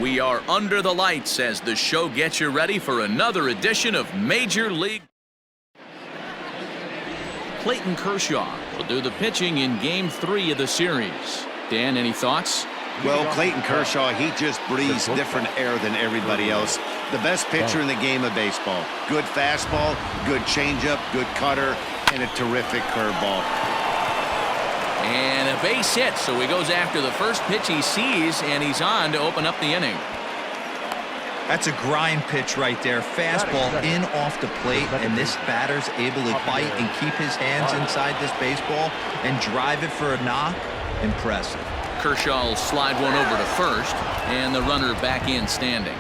We are under the lights as the show gets you ready for another edition of Major League. Clayton Kershaw will do the pitching in Game 3 of the series. Dan, any thoughts? Well, Clayton Kershaw, he just breathes different air than everybody else. The best pitcher in the game of baseball. Good fastball, good changeup, good cutter, and a terrific curveball. And a base hit, so he goes after the first pitch he sees, and he's on to open up the inning. That's a grind pitch right there. Fastball in off the plate, and this batter's able to bite and keep his hands inside this baseball and drive it for a knock. Impressive. Kershaw will slide one over to first, and the runner back in standing.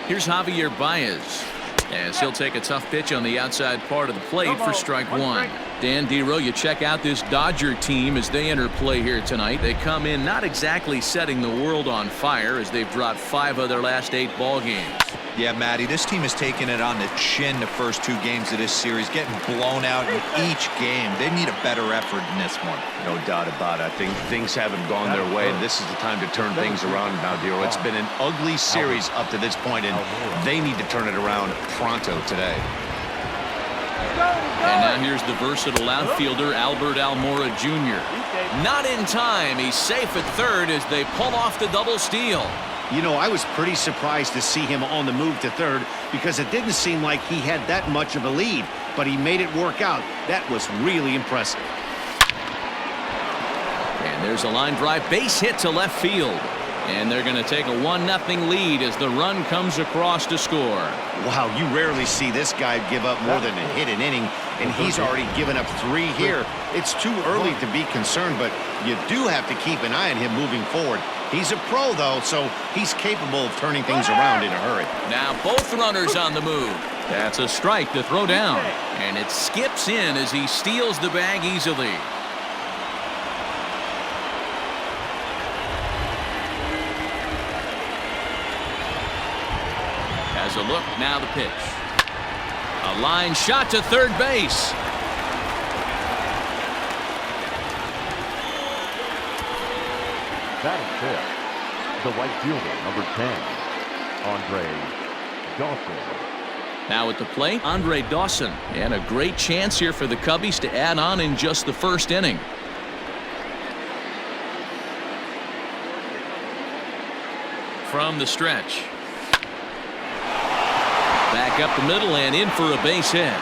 Here's Javier Baez, as he'll take a tough pitch on the outside part of the plate for strike one. Dan Dero, you check out this Dodger team as they enter play here tonight. They come in not exactly setting the world on fire as they've dropped 5 of their last 8 ball games. Yeah, Matty, this team is taking it on the chin the first 2 games of this series, getting blown out in each game. They need a better effort in this one. No doubt about it. I think things haven't gone their way, and this is the time to turn things around now, Dero. It's been an ugly series up to this point, and they need to turn it around pronto today. And now here's the versatile outfielder, Albert Almora Jr. Not in time. He's safe at third as they pull off the double steal. You know, I was pretty surprised to see him on the move to third because it didn't seem like he had that much of a lead, but he made it work out. That was really impressive. And there's a line drive base hit to left field. And they're going to take a 1-0 lead as the run comes across to score. Wow, you rarely see this guy give up more than a hit an inning, and he's already given up 3 here. It's too early to be concerned, but you do have to keep an eye on him moving forward. He's a pro, though, so he's capable of turning things around in a hurry. Now both runners on the move. That's a strike to throw down. And it skips in as he steals the bag easily. As a look, now the pitch. A line shot to third base. Batting fifth, the right fielder, number 10, Andre Dawson. Now at the plate, Andre Dawson. And a great chance here for the Cubbies to add on in just the first inning. From the stretch. Back up the middle and in for a base hit.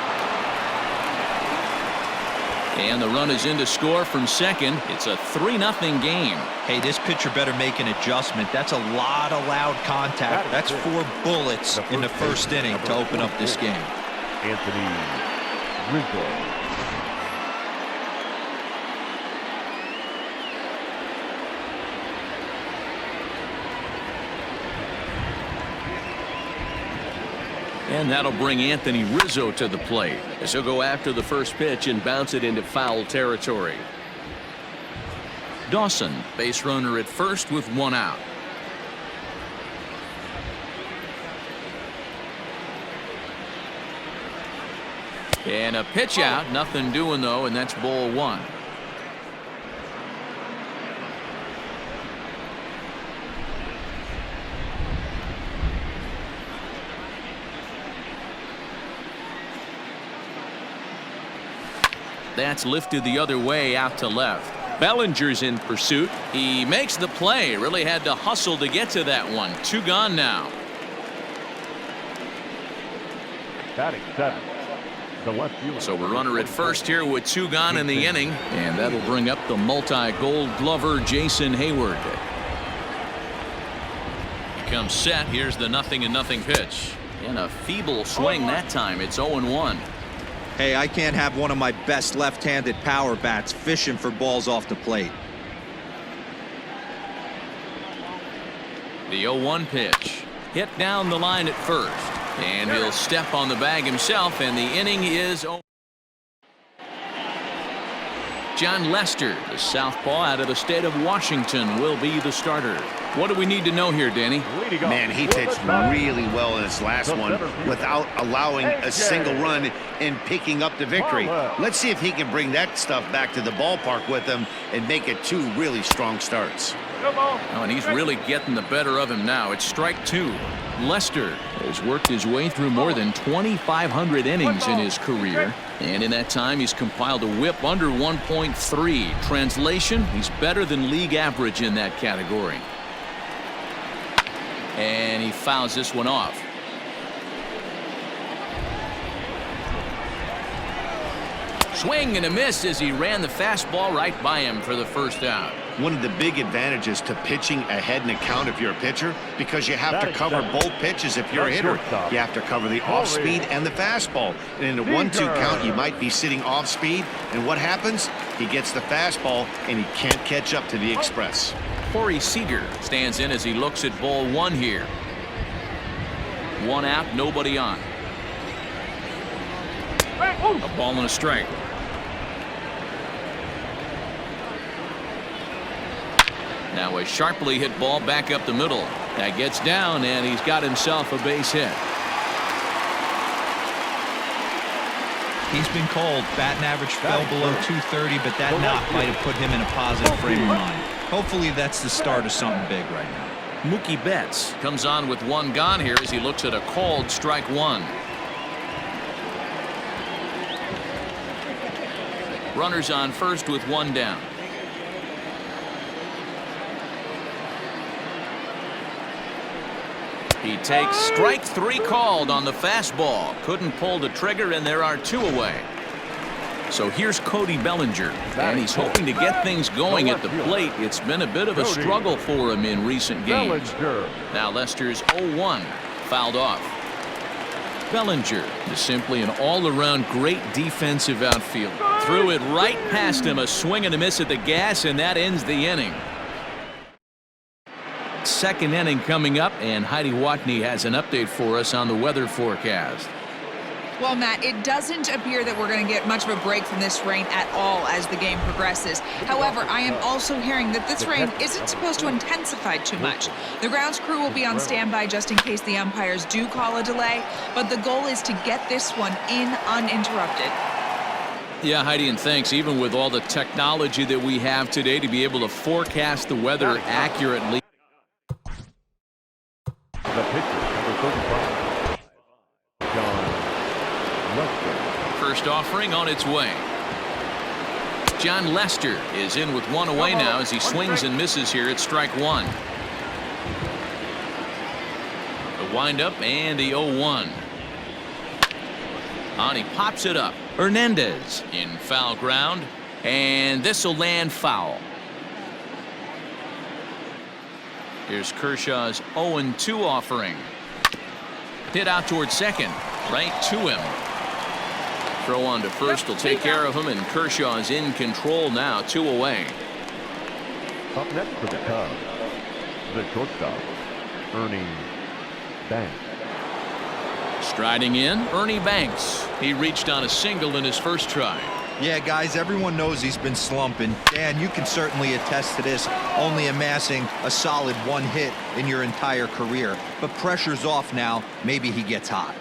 And the run is in to score from second. It's a 3-0 game. Hey, this pitcher better make an adjustment. That's a lot of loud contact. That's 4 bullets in the first inning to open up this game. Anthony Rizzo. And that'll bring Anthony Rizzo to the plate as he'll go after the first pitch and bounce it into foul territory. Dawson, base runner at first with 1 out. And a pitch out, nothing doing though, and that's ball 1. That's lifted the other way out to left. Bellinger's in pursuit. He makes the play. Really had to hustle to get to that one. 2 gone now. Batting 7, the left fielder. So we're runner at first here with 2 gone in the inning. And that'll bring up the multi-gold glover Jason Hayward. He comes set. Here's the 0-0 pitch. And a feeble swing that time. It's 0-1. Hey, I can't have one of my best left-handed power bats fishing for balls off the plate. The 0-1 pitch. Hit down the line at first. And he'll step on the bag himself, and the inning is over. John Lester, the southpaw out of the state of Washington, will be the starter. What do we need to know here, Danny? Man, he pitched really well in his last one without allowing a single run and picking up the victory. Let's see if he can bring that stuff back to the ballpark with him and make it 2 really strong starts. Oh, and he's really getting the better of him now. It's strike 2. Lester has worked his way through more than 2,500 innings in his career. And in that time, he's compiled a whip under 1.3. Translation, he's better than league average in that category. And he fouls this one off. Swing and a miss as he ran the fastball right by him for the first out. One of the big advantages to pitching ahead in the count if you're a pitcher, because you have to cover both pitches if you're a hitter. You have to cover the off speed and the fastball. And in a 1-2 count, you might be sitting off speed. And what happens? He gets the fastball and he can't catch up to the express. Corey Seager stands in as he looks at ball 1 here. 1 out, nobody on. A ball and a strike. Now a sharply hit ball back up the middle. That gets down, and he's got himself a base hit. He's been called. Batting average fell below 230, but that knock might have put him in a positive frame of mind. Hopefully that's the start of something big right now. Mookie Betts comes on with 1 gone here as he looks at a called strike 1. Runners on first with 1 down. He takes strike 3 called on the fastball. Couldn't pull the trigger, and there are 2 away. So here's Cody Bellinger, and he's hoping to get things going at the plate. It's been a bit of a struggle for him in recent games. Now Lester's 0-1 fouled off. Bellinger is simply an all-around great defensive outfield. Threw it right past him, a swing and a miss at the gas, and that ends the inning. Second inning coming up, and Heidi Watney has an update for us on the weather forecast. Well, Matt, it doesn't appear that we're going to get much of a break from this rain at all as the game progresses. However, I am also hearing that this rain isn't supposed to intensify too much. The grounds crew will be on standby just in case the umpires do call a delay, but the goal is to get this one in uninterrupted. Yeah, Heidi, and thanks. Even with all the technology that we have today to be able to forecast the weather accurately. The pitcher, number 35, John Lester. First offering on its way. John Lester is in with 1 away now as he swings and misses here at strike 1. The windup and the 0-1. On, he pops it up. Hernandez in foul ground, and this will land foul. Here's Kershaw's 0-2 offering. Hit out towards second, right to him. Throw on to first will take care of him, and Kershaw is in control now, 2 away. Up next for the Cubs, the shortstop, Ernie Banks. Striding in, Ernie Banks. He reached on a single in his first try. Yeah, guys, everyone knows he's been slumping. Dan, you can certainly attest to this, only amassing a solid 1 hit in your entire career. But pressure's off now. Maybe he gets hot.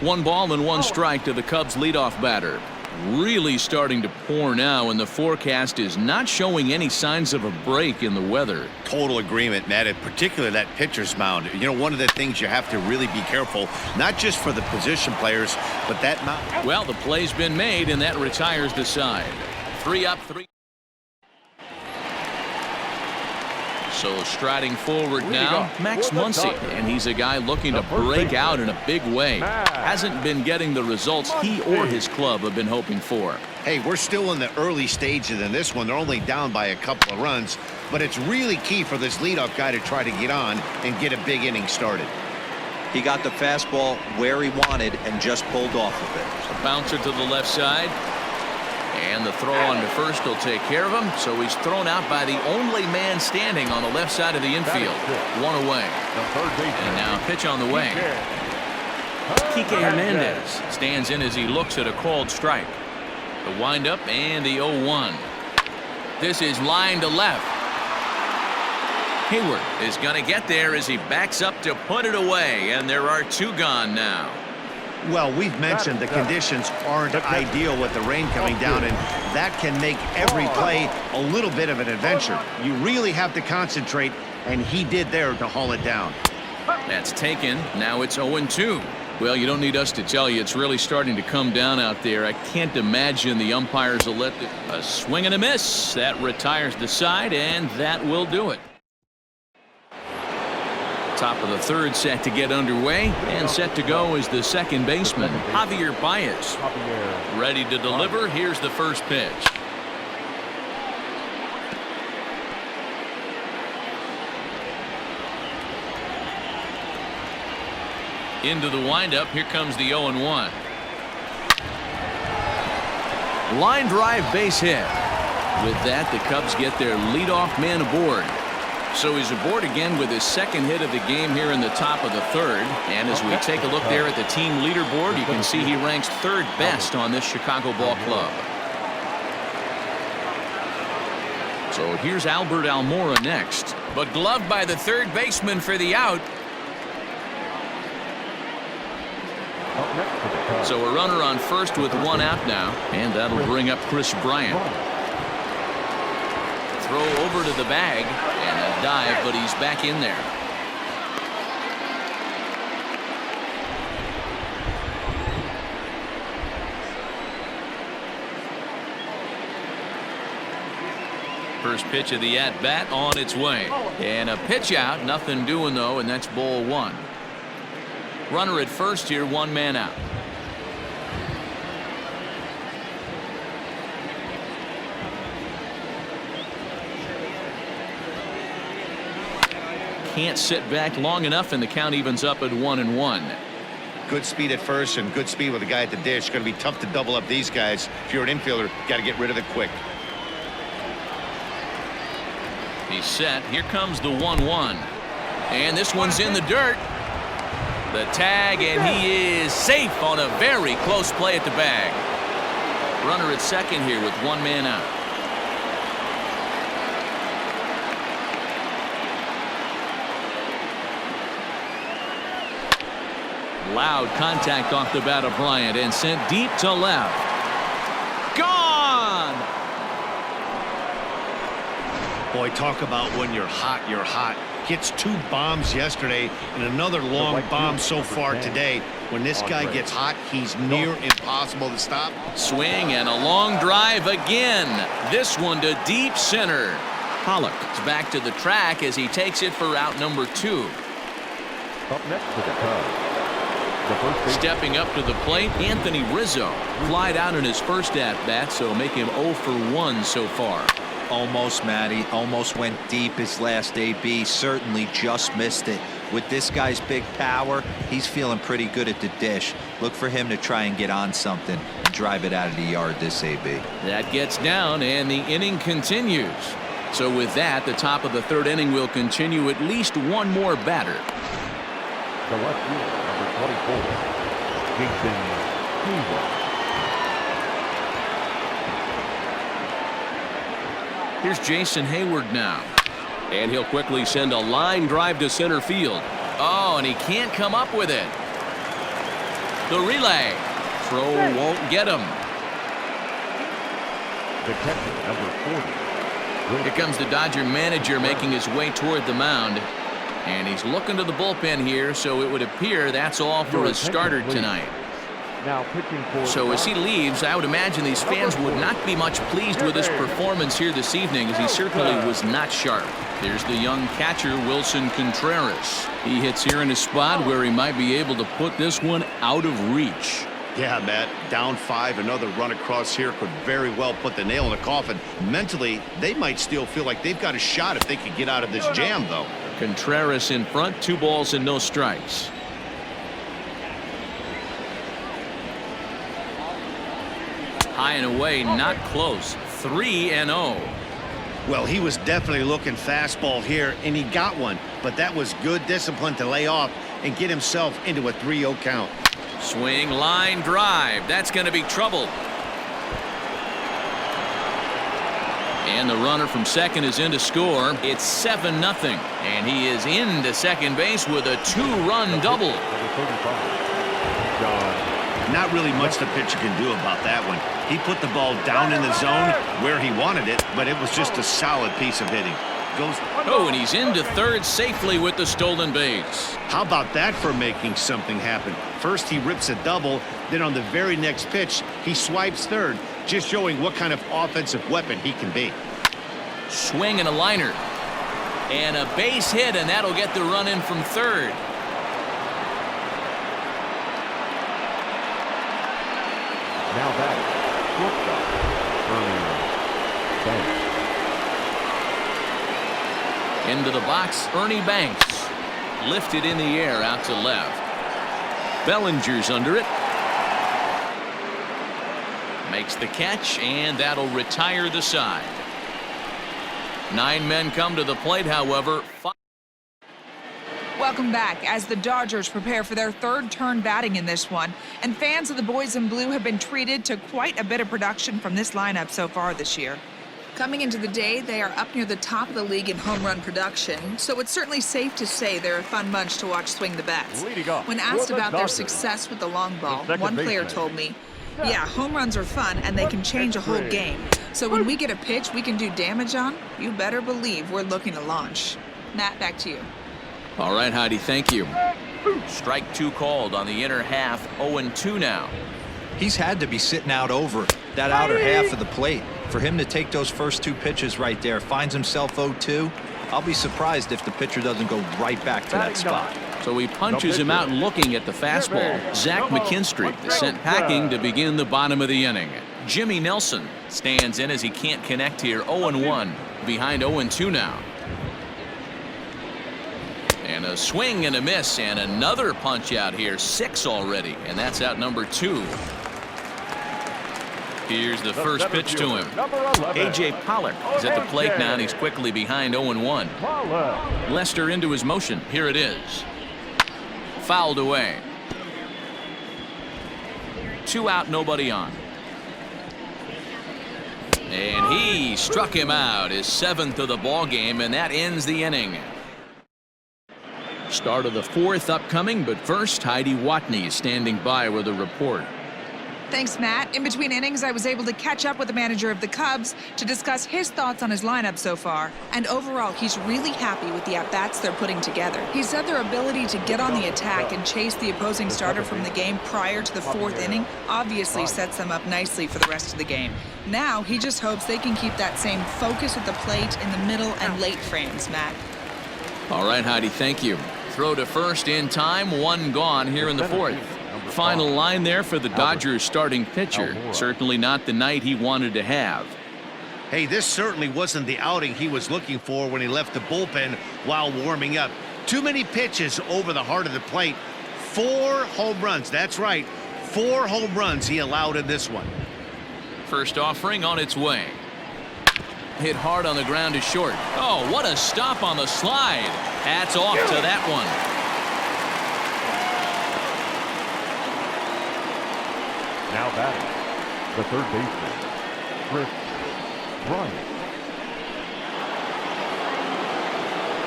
1 ball and 1 strike to the Cubs leadoff batter. Really starting to pour now, and the forecast is not showing any signs of a break in the weather. Total agreement, Matt, and particularly that pitcher's mound. You know, one of the things you have to really be careful, not just for the position players, but that mound. Well, the play's been made, and that retires the side. 3 up, 3. So striding forward now, Max Muncy, and he's a guy looking to break out in a big way. Hasn't been getting the results he or his club have been hoping for. Hey, we're still in the early stages in this one. They're only down by a couple of runs, but it's really key for this leadoff guy to try to get on and get a big inning started. He got the fastball where he wanted and just pulled off of it. A bouncer to the left side. And the throw on to first will take care of him. So he's thrown out by the only man standing on the left side of the infield. 1 away. And now pitch on the way. Kike Hernandez stands in as he looks at a called strike. The windup and the 0-1. This is line to left. Hayward is going to get there as he backs up to put it away, and there are two gone now. Well, we've mentioned the conditions aren't ideal with the rain coming down, and that can make every play a little bit of an adventure. You really have to concentrate, and he did there to haul it down. That's taken. Now it's 0-2. Well, you don't need us to tell you it's really starting to come down out there. I can't imagine the umpires will let a swing and a miss. That retires the side, and that will do it. Top of the third set to get underway, and set to go is the second baseman, Javier Baez. Ready to deliver. Here's the first pitch. Into the windup. Here comes the 0-1. Line drive, base hit. With that, the Cubs get their leadoff man aboard. So he's aboard again with his second hit of the game here in the top of the third. And as we take a look there at the team leaderboard, you can see he ranks third best on this Chicago ball club. So here's Albert Almora next, but gloved by the third baseman for the out. So a runner on first with one out now, and that'll bring up Chris Bryant. Throw over to the bag and a dive, but he's back in there. First pitch of the at-bat on its way, and a pitch out, nothing doing though, and that's ball one. Runner at first here, one man out. Can't sit back long enough, and the count evens up at 1-1. Good speed at first and good speed with the guy at the dish. Going to be tough to double up these guys. If you're an infielder, got to get rid of it quick. He's set. Here comes the 1-1. And this one's in the dirt. The tag, and he is safe on a very close play at the bag. Runner at second here with one man out. Loud contact off the bat of Bryant and sent deep to left. Gone! Boy, talk about when you're hot, you're hot. Hits two bombs yesterday and another long bomb so far today. When this guy gets hot, he's near impossible to stop. Swing and a long drive again. This one to deep center. Pollock is back to the track as he takes it for out number 2. Up next to the Cubs. Stepping up to the plate, Anthony Rizzo. Flied out in his first at-bat, so make him 0 for 1 so far. Almost, Matty. Almost went deep his last AB. Certainly just missed it. With this guy's big power, he's feeling pretty good at the dish. Look for him to try and get on something and drive it out of the yard this AB. That gets down, and the inning continues. So with that, the top of the third inning will continue at least one more batter. The left fielder, number 24, Jason Hayward. Here's Jason Hayward now. And he'll quickly send a line drive to center field. Oh, and he can't come up with it. The relay. Throw won't get him. The catcher, number 40. Here comes the Dodger manager making his way toward the mound. And he's looking to the bullpen here, so it would appear that's all for a starter tonight. Now pitching for so as he leaves, I would imagine these fans would not be much pleased with his performance here this evening, as he certainly was not sharp. There's the young catcher, Wilson Contreras. He hits here in a spot where he might be able to put this one out of reach. Yeah, Matt, down 5, another run across here could very well put the nail in the coffin. Mentally, they might still feel like they've got a shot if they could get out of this jam, though. Contreras in front, 2 balls and no strikes. High and away, not close. 3-0. Well, he was definitely looking fastball here, and he got one. But that was good discipline to lay off and get himself into a 3-0 count. Swing, line drive. That's going to be trouble. And the runner from second is in to score. It's 7-0. And he is into second base with a 2-run double. Not really much the pitcher can do about that one. He put the ball down in the zone where he wanted it, but it was just a solid piece of hitting. Oh, and he's into third safely with the stolen base. How about that for making something happen? First he rips a double, then on the very next pitch he swipes third, just showing what kind of offensive weapon he can be. Swing and a liner. And a base hit, and that'll get the run in from third. Now batting, shortstop, Ernie Banks. Into the box, Ernie Banks. Lifted in the air out to left. Bellinger's under it. Makes the catch, and that'll retire the side. 9 men come to the plate, however. Welcome back as the Dodgers prepare for their third turn batting in this one. And fans of the boys in blue have been treated to quite a bit of production from this lineup so far this year. Coming into the day, they are up near the top of the league in home run production, so it's certainly safe to say they're a fun bunch to watch swing the bats. When asked about their success with the long ball, one player told me, "Yeah, home runs are fun and they can change a whole game. So when we get a pitch we can do damage on, you better believe we're looking to launch." Matt, back to you. All right, Heidi, thank you. Strike 2 called on the inner half, 0-2 now. He's had to be sitting out over that outer half of the plate. For him to take those first 2 pitches right there, finds himself 0-2. I'll be surprised if the pitcher doesn't go right back to that spot. So he punches him out looking at the fastball. Zach McKinstry is sent packing to begin the bottom of the inning. Jimmy Nelson stands in as he can't connect here. 0-1 behind 0-2 now. And a swing and a miss, and another punch out here. 6 already, and that's out number 2. Here's the first pitch to him. A.J. Pollock is at the plate now, and he's quickly behind 0-1. Lester into his motion. Here it is. Fouled away. 2 out, nobody on. And he struck him out, his 7th of the ball game, and that ends the inning. Start of the 4th upcoming, but first, Heidi Watney is standing by with a report. Thanks, Matt. In between innings, I was able to catch up with the manager of the Cubs to discuss his thoughts on his lineup so far. And overall, he's really happy with the at-bats they're putting together. He said their ability to get on the attack and chase the opposing starter from the game prior to the 4th inning obviously sets them up nicely for the rest of the game. Now, he just hopes they can keep that same focus at the plate in the middle and late frames, Matt. All right, Heidi, thank you. Throw to first in time, 1 gone here in the 4th. Final line there for the Dodgers starting pitcher. Certainly not the night he wanted to have. Hey, this certainly wasn't the outing he was looking for when he left the bullpen while warming up. Too many pitches over the heart of the plate. 4 home runs. That's right. 4 home runs he allowed in this one. First offering on its way. Hit hard on the ground to short. Oh, what a stop on the slide. Hats off to that one. Now batting, the third baseman, Chris Bryant.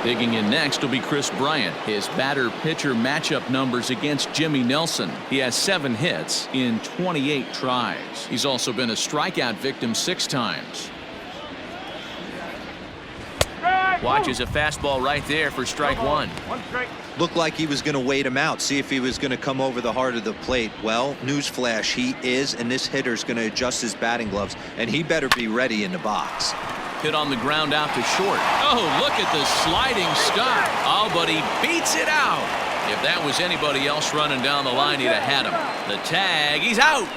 Digging in next will be Chris Bryant. His batter-pitcher matchup numbers against Jimmy Nelson. He has 7 hits in 28 tries. He's also been a strikeout victim 6 times. Watches a fastball right there for strike 1. Looked like he was going to wait him out, see if he was going to come over the heart of the plate. Well, newsflash, he is, and this hitter's going to adjust his batting gloves, and he better be ready in the box. Hit on the ground out to short. Oh, look at the sliding stop. Oh, but he beats it out. If that was anybody else running down the line, he'd have had him. The tag, he's out.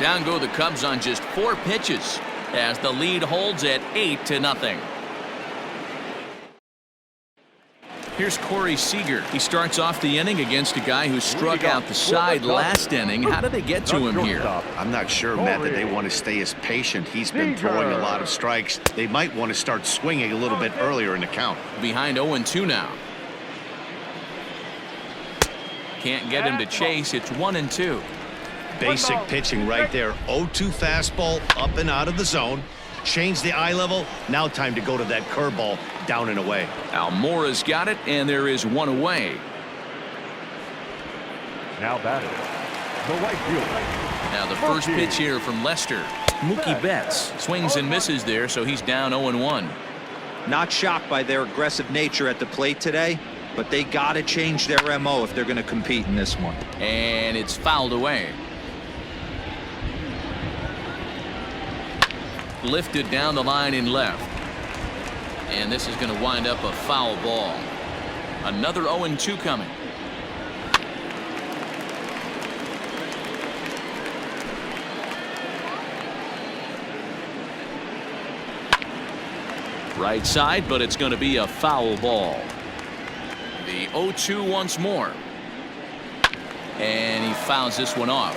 Down go the Cubs on just 4 pitches as the lead holds at 8-0. Here's Corey Seager. He starts off the inning against a guy who struck out the side last inning. How did they get to him here? I'm not sure, Matt, that they want to stay as patient. He's been throwing a lot of strikes. They might want to start swinging a little bit earlier in the count. Behind 0-2 now. Can't get him to chase. It's 1-2. Basic pitching right there. 0-2 fastball up and out of the zone. Change the eye level. Now time to go to that curveball down and away. Almora's got it, and there is one away. Now batting, the right fielder. Now the first pitch here from Lester. Mookie Betts swings and misses there, so he's down 0-1. Not shocked by their aggressive nature at the plate today, but they got to change their MO if they're going to compete in this one. And it's fouled away. Lifted down the line in left. And this is going to wind up a foul ball. Another 0-2 coming. Right side, but it's going to be a foul ball. The 0-2 once more. And he fouls this one off.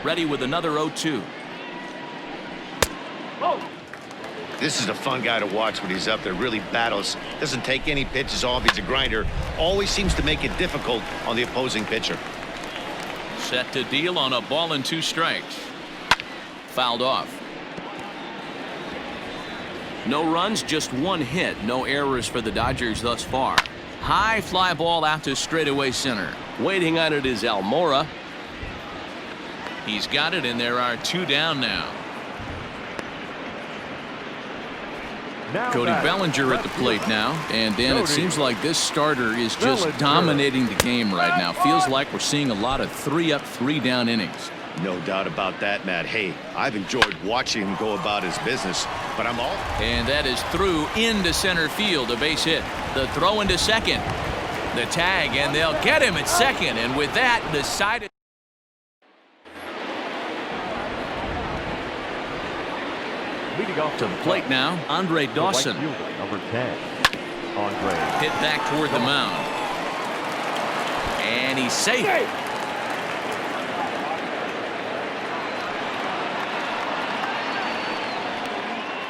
Ready with another 0-2. This is a fun guy to watch when he's up there. Really battles. Doesn't take any pitches off. He's a grinder. Always seems to make it difficult on the opposing pitcher. Set to deal on a ball and 2 strikes. Fouled off. No runs, just 1 hit. No errors for the Dodgers thus far. High fly ball out to straightaway center. Waiting on it is Almora. He's got it, and there are 2 down now. Cody Bellinger at the plate now. And Dan, it seems like this starter is just dominating the game right now. Feels like we're seeing a lot of 3-up, 3-down innings. No doubt about that, Matt. Hey, I've enjoyed watching him go about his business, but I'm all... And that is through into center field, a base hit. The throw into second. The tag, and they'll get him at second. And with that, the side... To the plate now, Andre Dawson. Right fielder, number 10, Andre. Hit back toward the mound. And he's safe.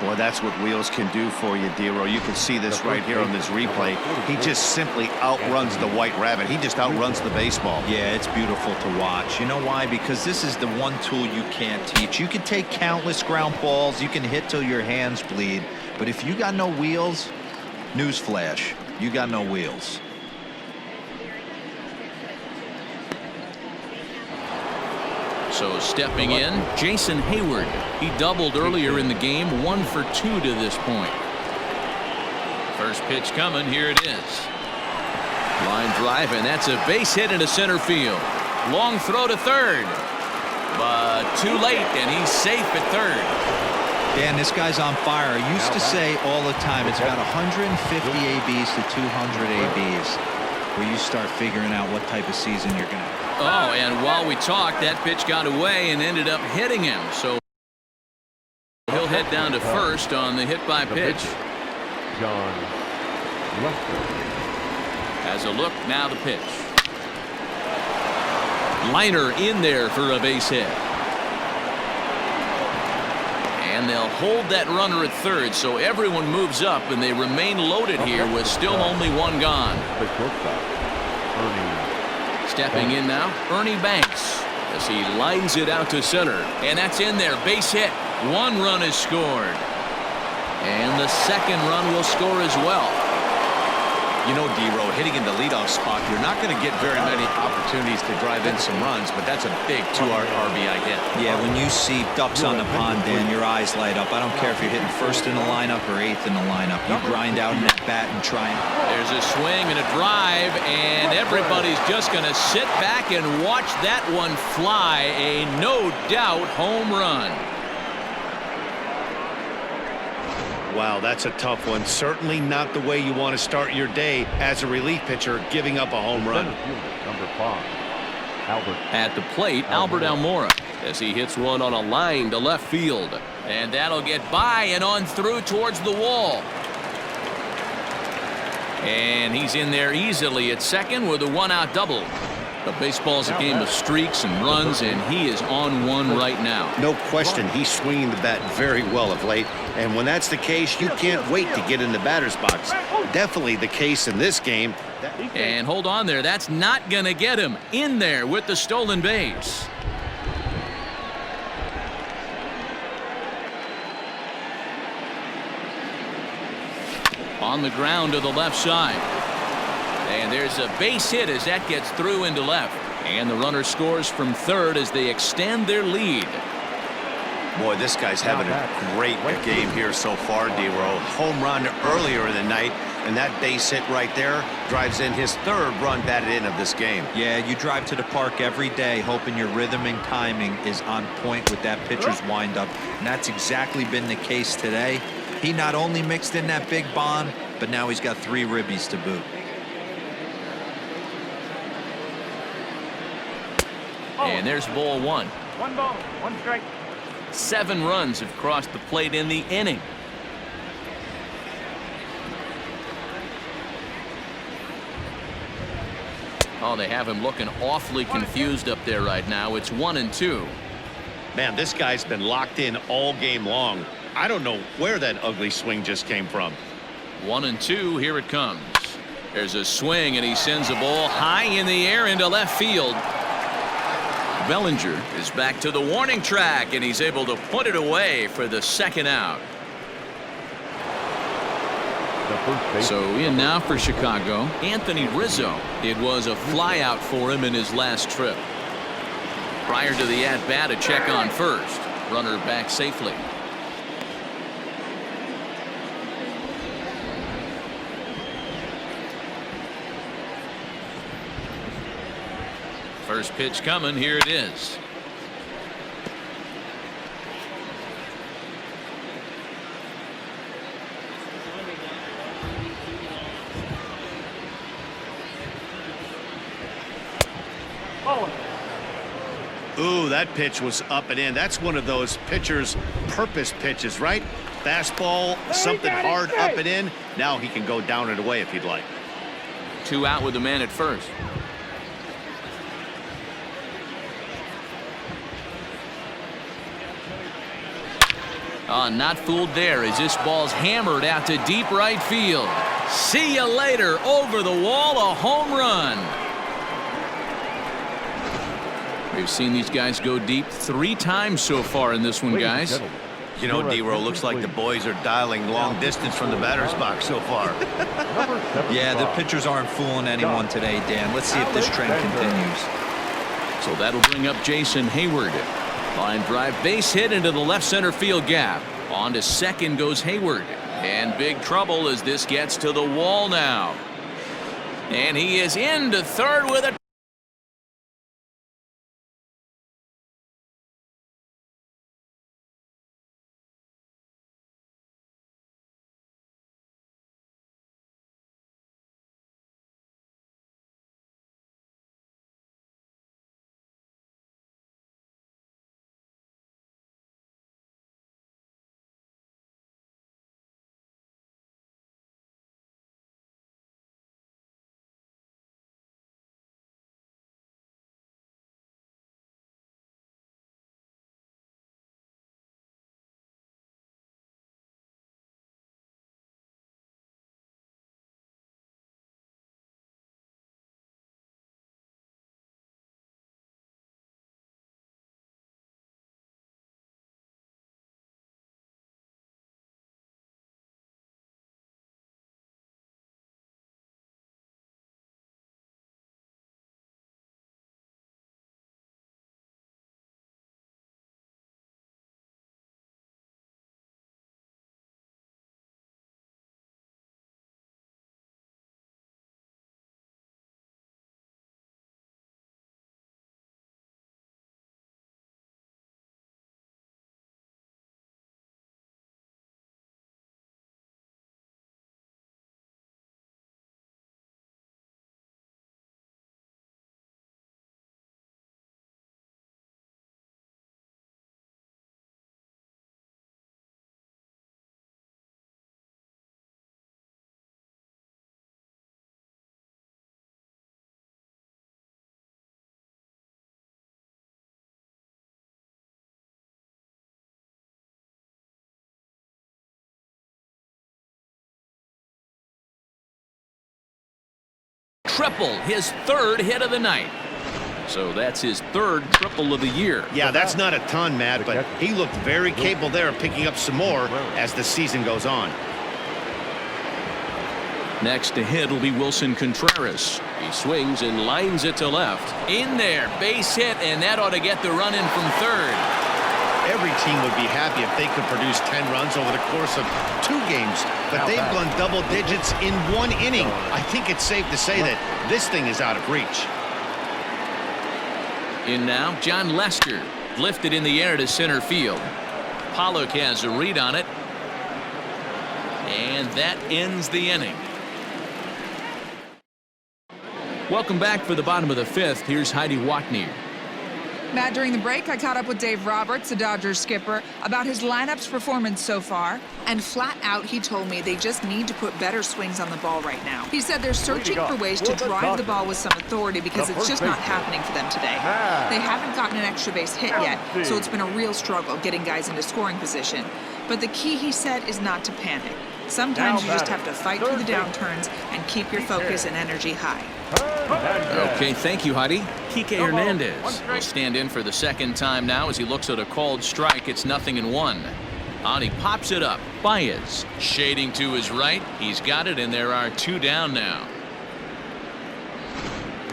Boy, that's what wheels can do for you, Dero. You can see this right here on this replay. He just simply outruns the White Rabbit. He just outruns the baseball. Yeah, it's beautiful to watch. You know why? Because this is the one tool you can't teach. You can take countless ground balls. You can hit till your hands bleed. But if you got no wheels, newsflash, you got no wheels. So stepping in, Jason Hayward. He doubled earlier in the game, 1 for 2 to this point. First pitch coming, here it is. Line drive, and that's a base hit into center field. Long throw to third, but too late, and he's safe at third. Dan, this guy's on fire. I used to say all the time, it's about 150 ABs to 200 ABs where you start figuring out what type of season you're going to have. Oh, and while we talked, that pitch got away and ended up hitting him. So he'll head down to first on the hit by pitch. John Lester. Has a look, now the pitch. Liner in there for a base hit. And they'll hold that runner at third, so everyone moves up, and they remain loaded here with still only 1 gone. The shortstop, Ernie. Stepping in now, Ernie Banks, as he lines it out to center. And that's in there, base hit. 1 run is scored. And the second run will score as well. You know, Dero, hitting in the leadoff spot, you're not going to get very many opportunities to drive in some runs, but that's a big 2 RBI hit. Yeah, when you see ducks on the pond, Dan, your eyes light up. I don't care if you're hitting first in the lineup or 8th in the lineup. You grind out in that bat and try and... There's a swing and a drive, and everybody's just going to sit back and watch that one fly. A no-doubt home run. Wow, that's a tough one. Certainly not the way you want to start your day as a relief pitcher, giving up a home run. Number 5, Albert. At the plate, Albert Almora, as he hits one on a line to left field. And that'll get by and on through towards the wall. And he's in there easily at second with a 1-out double. But baseball's a game of streaks and runs, and he is on one right now. No question, he's swinging the bat very well of late. And when that's the case, you can't wait to get in the batter's box. Definitely the case in this game. And hold on there. That's not going to get him in there with the stolen base. On the ground to the left side. And there's a base hit as that gets through into left. And the runner scores from third as they extend their lead. Boy, this guy's having a great game here so far, D-Roll. Home run earlier in the night, and that base hit right there drives in his third run batted in of this game. Yeah, you drive to the park every day hoping your rhythm and timing is on point with that pitcher's windup, and that's exactly been the case today. He not only mixed in that big bomb, but now he's got 3 ribbies to boot. And there's ball 1. 1 ball, 1 strike. 7 runs have crossed the plate in the inning. Oh, they have him looking awfully confused up there right now. It's 1-2. Man, this guy's been locked in all game long. I don't know where that ugly swing just came from. 1-2. Here it comes. There's a swing, and he sends a ball high in the air into left field. Bellinger is back to the warning track, and he's able to put it away for the second out. So in now for Chicago, Anthony Rizzo. It was a flyout for him in his last trip. Prior to the at-bat, a check on first. Runner back safely. First pitch coming. Here it is. Ooh, that pitch was up and in. That's one of those pitcher's purpose pitches, right? Fastball, something hard up and in. Now he can go down and away if he'd like. 2 out with the man at first. Not fooled there as this ball's hammered out to deep right field. See you later. Over the wall, a home run. We've seen these guys go deep 3 times so far in this one, guys. You know, D-Row, looks like the boys are dialing long distance from the batter's box so far. Yeah, the pitchers aren't fooling anyone today, Dan. Let's see if this trend continues. So that'll bring up Jason Hayward. Line drive base hit into the left center field gap. On to second goes Hayward. And big trouble as this gets to the wall now. And he is into third with a triple, his third hit of the night. So that's his third triple of the year. Yeah, that's not a ton, Matt, but he looked very capable there of picking up some more as the season goes on. Next to hit will be Wilson Contreras. He swings and lines it to left. In there, base hit, and that ought to get the run in from third. Every team would be happy if they could produce 10 runs over the course of 2 games, but they've gone double digits in 1 inning. I think it's safe to say that this thing is out of reach. In now, John Lester, lifted in the air to center field. Pollock has a read on it, and that ends the inning. Welcome back for the bottom of the 5th. Here's Heidi Watney. Matt, during the break, I caught up with Dave Roberts, the Dodgers skipper, about his lineup's performance so far. And flat out, he told me they just need to put better swings on the ball right now. He said they're searching for ways to drive the ball with some authority because it's just not happening for them today. They haven't gotten an extra base hit yet, so it's been a real struggle getting guys into scoring position. But the key, he said, is not to panic. Sometimes you just have to fight through the downturns and keep your focus and energy high. Okay, thank you, Heidi. Kike Hernandez will stand in for the second time now as he looks at a called strike. It's 0-1. On he pops it up. Baez shading to his right. He's got it, and there are 2 down now.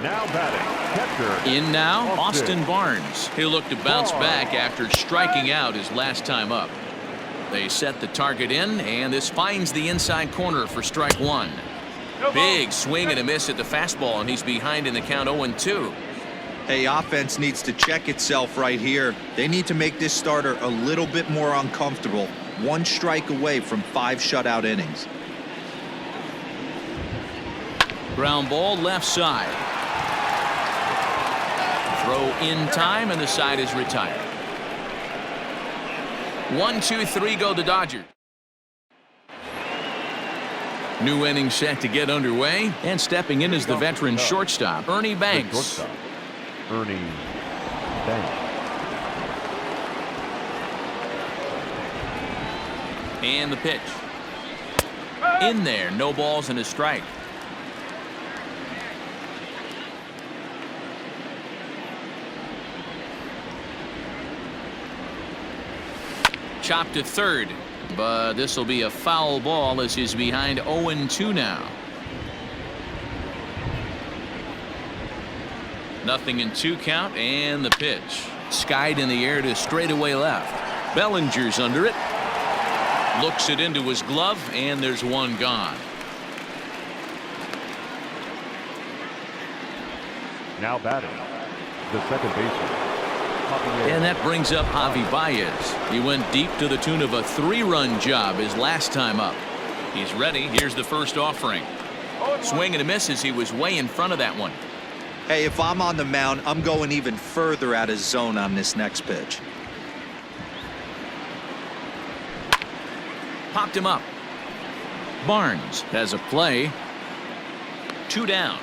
Now batting, catcher. In now, Austin Barnes. He'll look to bounce back after striking out his last time up. They set the target in, and this finds the inside corner for strike 1. Big swing and a miss at the fastball, and he's behind in the count 0-2. Hey, offense needs to check itself right here. They need to make this starter a little bit more uncomfortable. 1 strike away from 5 shutout innings. Ground ball left side. Throw in time, and the side is retired. 1, 2, 3 go the Dodgers. New inning set to get underway, and stepping in is the veteran shortstop, Ernie Banks. Ernie Banks. And the pitch. In there, no balls and a strike. Chopped to third. But this will be a foul ball as he's behind 0-2 now. 0-2 count, and the pitch. Skied in the air to straightaway left. Bellinger's under it. Looks it into his glove, and there's 1 gone. Now batting, the second baseman. And that brings up Javi Baez. He went deep to the tune of a 3-run job his last time up. He's ready. Here's the first offering. Swing and a miss as he was way in front of that one. Hey, if I'm on the mound, I'm going even further out of zone on this next pitch. Popped him up. Barnes has a play. 2 down.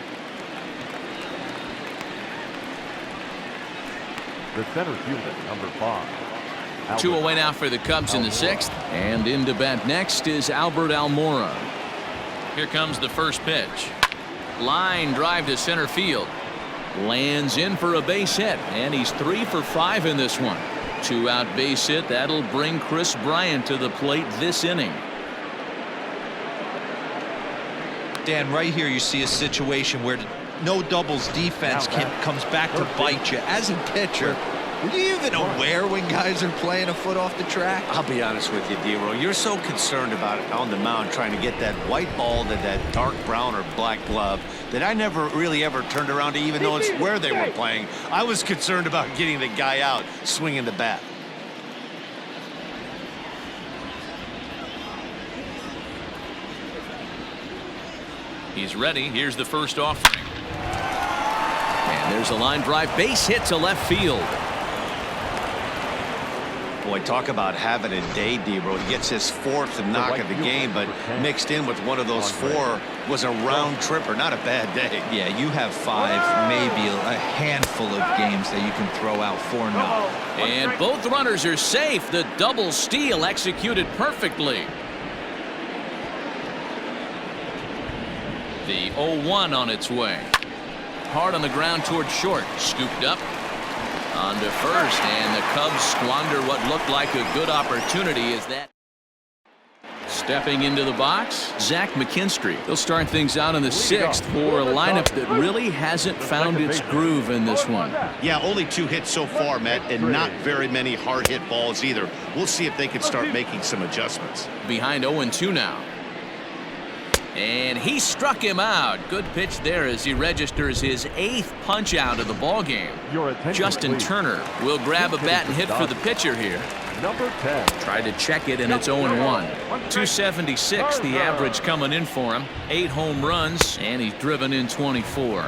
The center fielder, number 5. 2 away now for the Cubs in the 6th. And in to bat next is Albert Almora. Here comes the first pitch. Line drive to center field. Lands in for a base hit, and he's 3 for 5 in this one. 2-out base hit. That'll bring Chris Bryant to the plate this inning. Dan, right here you see a situation where no doubles defense comes back to bite you. As a pitcher, are you even aware when guys are playing a foot off the track? I'll be honest with you, D-Row. You're so concerned about it on the mound trying to get that white ball to that dark brown or black glove that I never really ever turned around to even notice where they were playing. I was concerned about getting the guy out swinging the bat. He's ready. Here's the first offering. And there's a line drive base hit to left field. Boy, talk about having a day, D-Row. He gets his 4th knock of the game, but mixed in with one of those 4 was a round tripper. Not a bad day. Yeah, you have 5, maybe a handful of games that you can throw out 4 knocks. And both runners are safe. The double steal executed perfectly. The 0-1 on its way. Hard on the ground toward short. Scooped up. On to first, and the Cubs squander what looked like a good opportunity as that. Stepping into the box, Zach McKinstry. They'll start things out in the 6th for a lineup that really hasn't found its groove in this one. Yeah, only 2 hits so far, Matt, and not very many hard hit balls either. We'll see if they can start making some adjustments. Behind 0-2 now. And he struck him out. Good pitch there as he registers his 8th punch out of the ball game. Justin Turner will grab a bat and hit for the pitcher here. Number 10. Tried to check it, and it's 0-1. 276 the average coming in for him. 8 home runs, and he's driven in 24.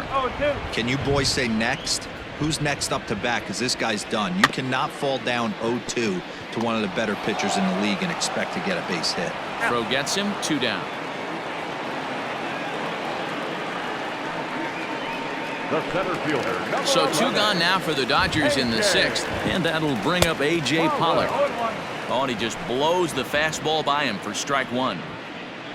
Can you boys say next? Who's next up to bat? Because this guy's done. You cannot fall down 0-2 to one of the better pitchers in the league and expect to get a base hit. Throw gets him, 2 down. The center fielder. So 2 gone now for the Dodgers in the 6th, and that'll bring up A.J. Pollock. Oh, and he just blows the fastball by him for strike 1.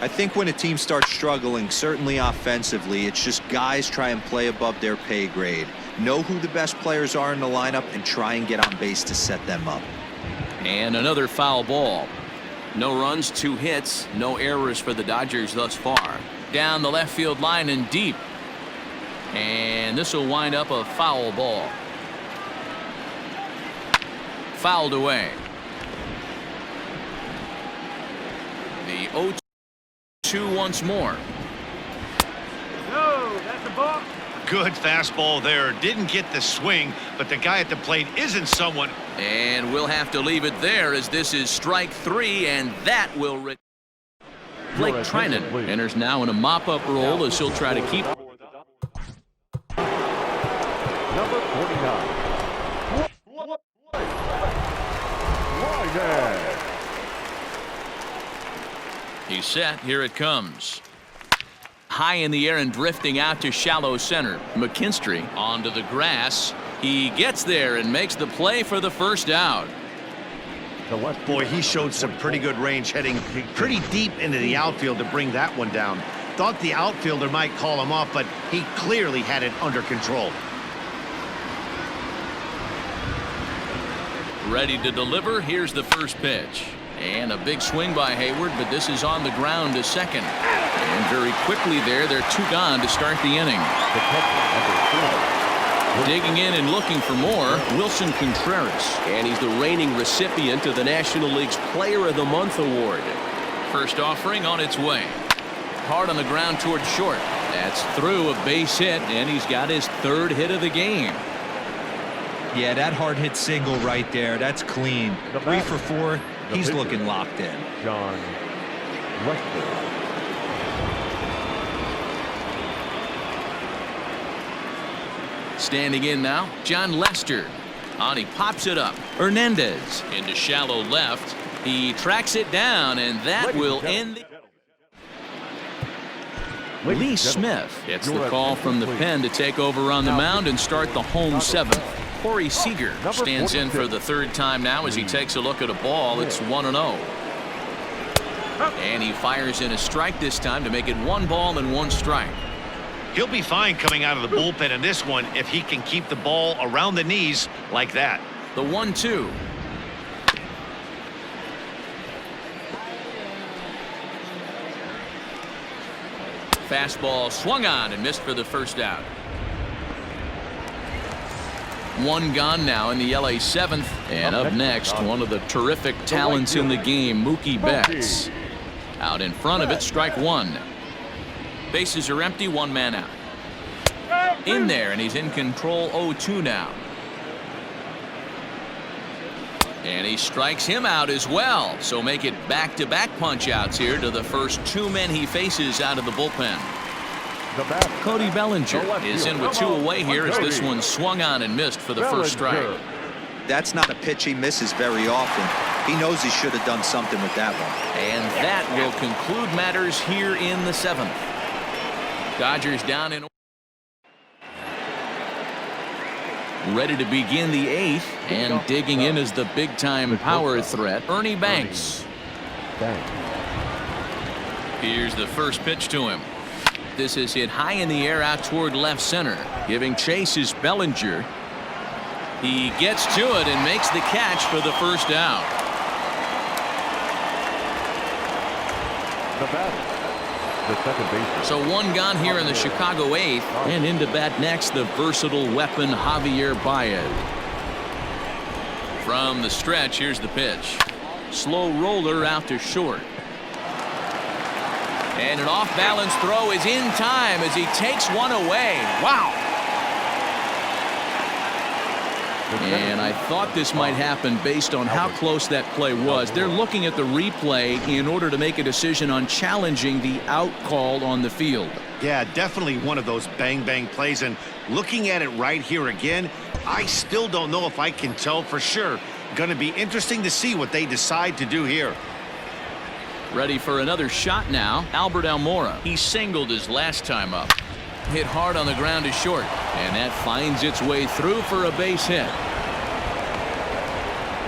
I think when a team starts struggling, certainly offensively, it's just guys try and play above their pay grade. Know who the best players are in the lineup and try and get on base to set them up. And another foul ball. No runs, 2 hits, no errors for the Dodgers thus far. Down the left field line and deep. And this will wind up a foul ball. Fouled away. The 0-2 once more. No, that's a ball. Good fastball there. Didn't get the swing, but the guy at the plate isn't someone. And we'll have to leave it there as this is strike 3, and that will. Blake Trinan enters now in a mop-up role as he'll try to keep. Number 49. He's set. Here it comes. High in the air and drifting out to shallow center. McKinstry onto the grass. He gets there and makes the play for the first out. Boy, he showed some pretty good range, heading pretty deep into the outfield to bring that one down. Thought the outfielder might call him off, but he clearly had it under control. Ready to deliver. Here's the first pitch. And a big swing by Hayward, but this is on the ground to second. And very quickly there, they're 2 gone to start the inning. Digging in and looking for more, Wilson Contreras. And he's the reigning recipient of the National League's Player of the Month award. First offering on its way. Hard on the ground toward short. That's through, a base hit, and he's got his 3rd hit of the game. Yeah, that hard hit single right there. That's clean. 3 for 4. He's looking locked in. John Lester. Standing in now, John Lester. On, he pops it up. Hernandez into shallow left. He tracks it down, and that will end the. Lee Smith gets the call from the pen to take over on the mound and start the home 7th. Corey Seager stands in for the 3rd time now as he takes a look at a ball. It's 1-0. And he fires in a strike this time to make it 1 ball and 1 strike. He'll be fine coming out of the bullpen in this one if he can keep the ball around the knees like that. The 1-2. Fastball swung on and missed for the first out. 1 gone now in the LA 7th. And up next, one of the terrific talents in the game, Mookie Betts. Out in front of it, strike 1. Bases are empty, 1 man out. In there, and he's in control. 0-2 now. And he strikes him out as well. So make it back-to-back punch-outs here to the first 2 men he faces out of the bullpen. Cody Bellinger is in with 2 away here as this one swung on and missed for the first strike. That's not a pitch he misses very often. He knows he should have done something with that one. And that will conclude matters here in the 7th. Dodgers down in. Ready to begin the 8th, and digging in is the big-time power threat, Ernie Banks. Here's the first pitch to him. This is hit high in the air out toward left center. Giving chase is Bellinger. He gets to it and makes the catch for the first out. The batter, the second baseman. So one gone here in the Chicago 8th, and into bat next the versatile weapon Javier Baez. From the stretch, here's the pitch. Slow roller out to short. And an off-balance throw is in time as he takes one away. Wow. And I thought this might happen based on how close that play was. They're looking at the replay in order to make a decision on challenging the out call on the field. Yeah, definitely one of those bang-bang plays. And looking at it right here again, I still don't know if I can tell for sure. Going to be interesting to see what they decide to do here. Ready for another shot now. Albert Almora. He singled his last time up. Hit hard on the ground to short, and that finds its way through for a base hit.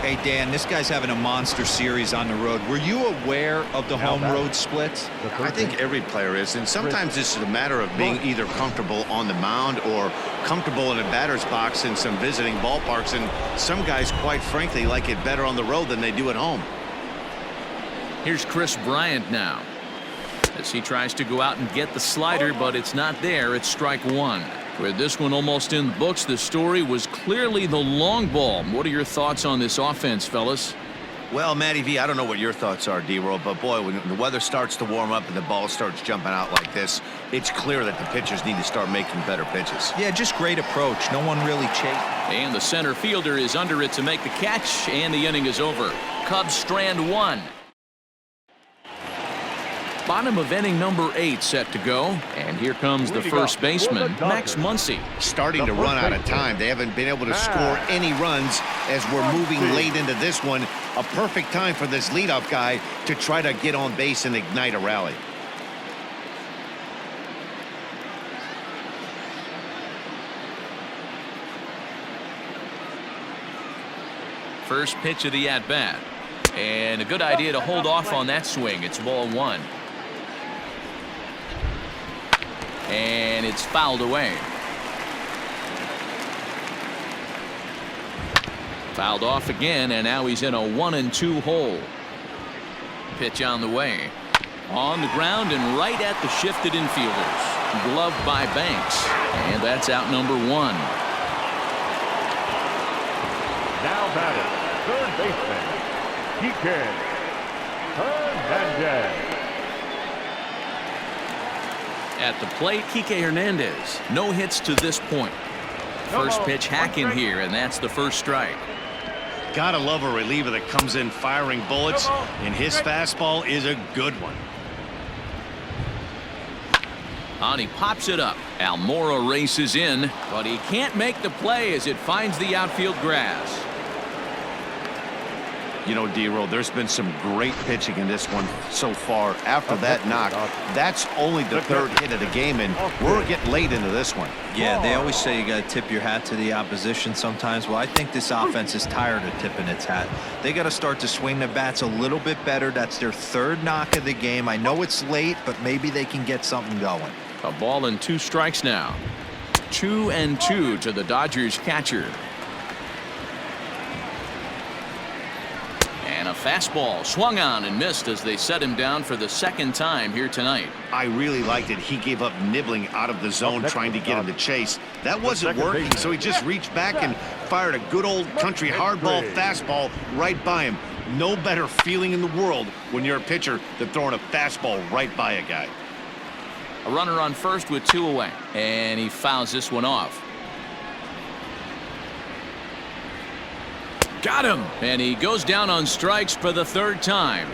Hey, Dan, this guy's having a monster series on the road. Were you aware of the home road splits? I think every player is, and sometimes this is a matter of being either comfortable on the mound or comfortable in a batter's box in some visiting ballparks, and some guys, quite frankly, like it better on the road than they do at home. Here's Chris Bryant now, as he tries to go out and get the slider, but it's not there. It's strike one. With this one almost in the books, the story was clearly the long ball. What are your thoughts on this offense, fellas? Well, Matty V, I don't know what your thoughts are, D-Roll, but boy, when the weather starts to warm up and the ball starts jumping out like this, it's clear that the pitchers need to start making better pitches. Yeah, just great approach. No one really chased. And the center fielder is under it to make the catch, and the inning is over. Cubs strand one. Bottom of inning number 8 set to go, and here comes the first baseman, Max Muncy. Starting to run out of time. They haven't been able to score any runs as we're moving late into this one. A perfect time for this leadoff guy to try to get on base and ignite a rally. First pitch of the at-bat, and a good idea to hold off on that swing. It's ball one. And it's fouled away. Fouled off again, and now he's in a 1-2 hole. Pitch on the way. On the ground and right at the shifted infielders. Gloved by Banks. And that's out number 1. Now batting, third baseman, Kike Hernandez. At the plate, Kike Hernandez. No hits to this point. First pitch hacking here, and that's the first strike. Gotta love a reliever that comes in firing bullets, and his fastball is a good one. And he pops it up. Almora races in, but he can't make the play as it finds the outfield grass. You know, D-Roll, there's been some great pitching in this one so far. After that knock, that's only the third hit of the game, and we're getting late into this one. Yeah, they always say you got to tip your hat to the opposition sometimes. Well, I think this offense is tired of tipping its hat. They got to start to swing the bats a little bit better. That's their third knock of the game. I know it's late, but maybe they can get something going. A ball and 2 strikes now. 2-2 to the Dodgers catcher. And a fastball swung on and missed as they set him down for the second time here tonight. I really liked it. He gave up nibbling out of the zone trying to get him to chase. That wasn't working, so he just reached back and fired a good old country hardball fastball right by him. No better feeling in the world when you're a pitcher than throwing a fastball right by a guy. A runner on first with 2 away, and he fouls this one off. Got him, and he goes down on strikes for the 3rd time.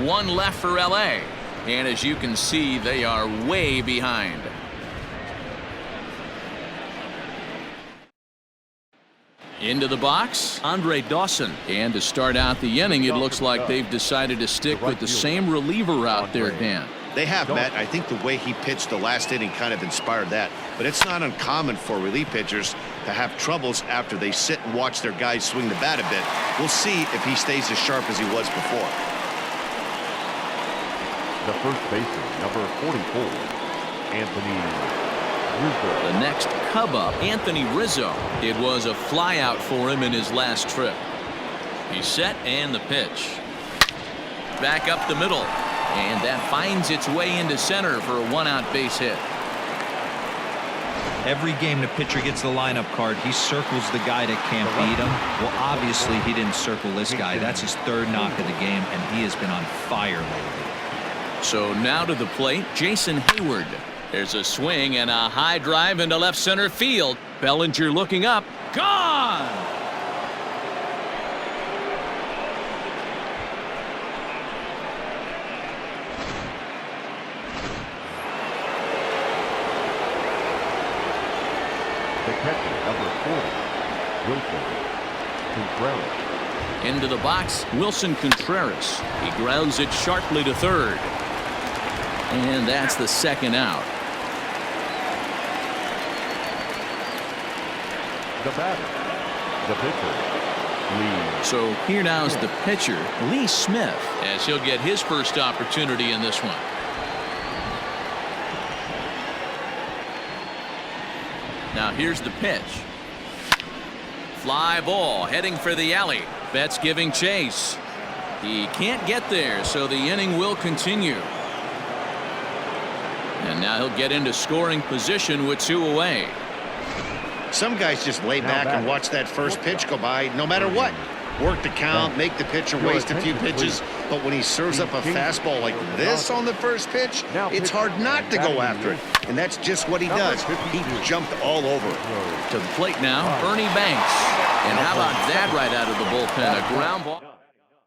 1 left for LA, and as you can see, they are way behind. Into the box, Andre Dawson. And to start out the inning, it looks like they've decided to stick with the same reliever out there, Dan. They have, Matt. I think the way he pitched the last inning kind of inspired that. But it's not uncommon for relief pitchers to have troubles after they sit and watch their guys swing the bat a bit. We'll see if he stays as sharp as he was before. The first baseman, number 44, Anthony Rizzo. The next Cub up, Anthony Rizzo. It was a flyout for him in his last trip. He's set and the pitch. Back up the middle. And that finds its way into center for a one-out base hit. Every game the pitcher gets the lineup card, he circles the guy that can't beat him. Well, obviously he didn't circle this guy. That's his third knock of the game, and he has been on fire lately. So now to the plate, Jason Hayward. There's a swing and a high drive into left center field. Bellinger looking up. Gone! The catcher, number 40, Wilson Contreras. Into the box, Wilson Contreras. He grounds it sharply to third. And that's the second out. The batter, the pitcher, Lee. So here now is the pitcher, Lee Smith, as he'll get his first opportunity in this one. Now here's the pitch. Fly ball heading for the alley. Betts giving chase. He can't get there, so the inning will continue. And now he'll get into scoring position with 2 away. Some guys just lay back and watch that first pitch go by no matter what. Work the count, make the pitcher waste a few pitches, but when he serves up a fastball like this on the first pitch, it's hard not to go after it. And that's just what he does. He jumped all over it. To the plate now, Ernie Banks. And how about that right out of the bullpen? A ground ball.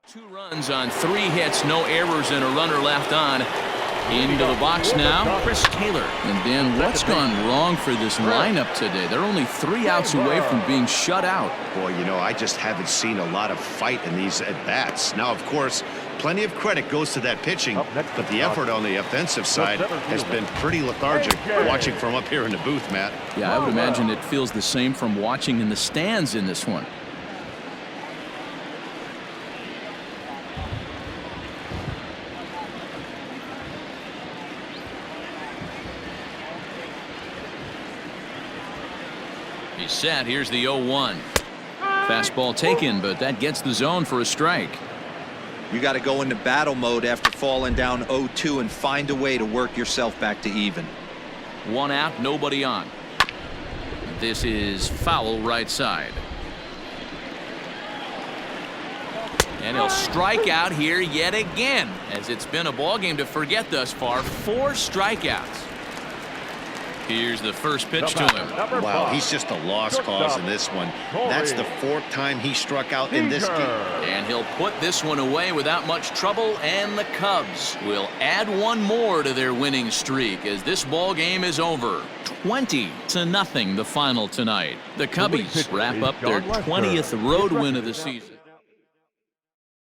2 runs on 3 hits, no errors, and a runner left on. Into the box now, Chris Taylor. And Dan, what's gone wrong for this lineup today? They're only 3 outs away from being shut out. Boy, you know, I just haven't seen a lot of fight in these at-bats. Now, of course, plenty of credit goes to that pitching, but the effort on the offensive side has been pretty lethargic watching from up here in the booth, Matt. Yeah, I would imagine it feels the same from watching in the stands in this one. He's set. Here's the 0-1. Fastball taken, but that gets the zone for a strike. You got to go into battle mode after falling down 0-2 and find a way to work yourself back to even. 1 out, nobody on. This is foul right side. And he'll strike out here yet again, as it's been a ball game to forget thus far. 4 strikeouts. Here's the first pitch to him. Wow, he's just a lost cause in this one. That's the 4th time he struck out in this game. And he'll put this one away without much trouble, and the Cubs will add 1 more to their winning streak as this ball game is over. 20-0 the final tonight. The Cubbies wrap up their 20th road win of the season.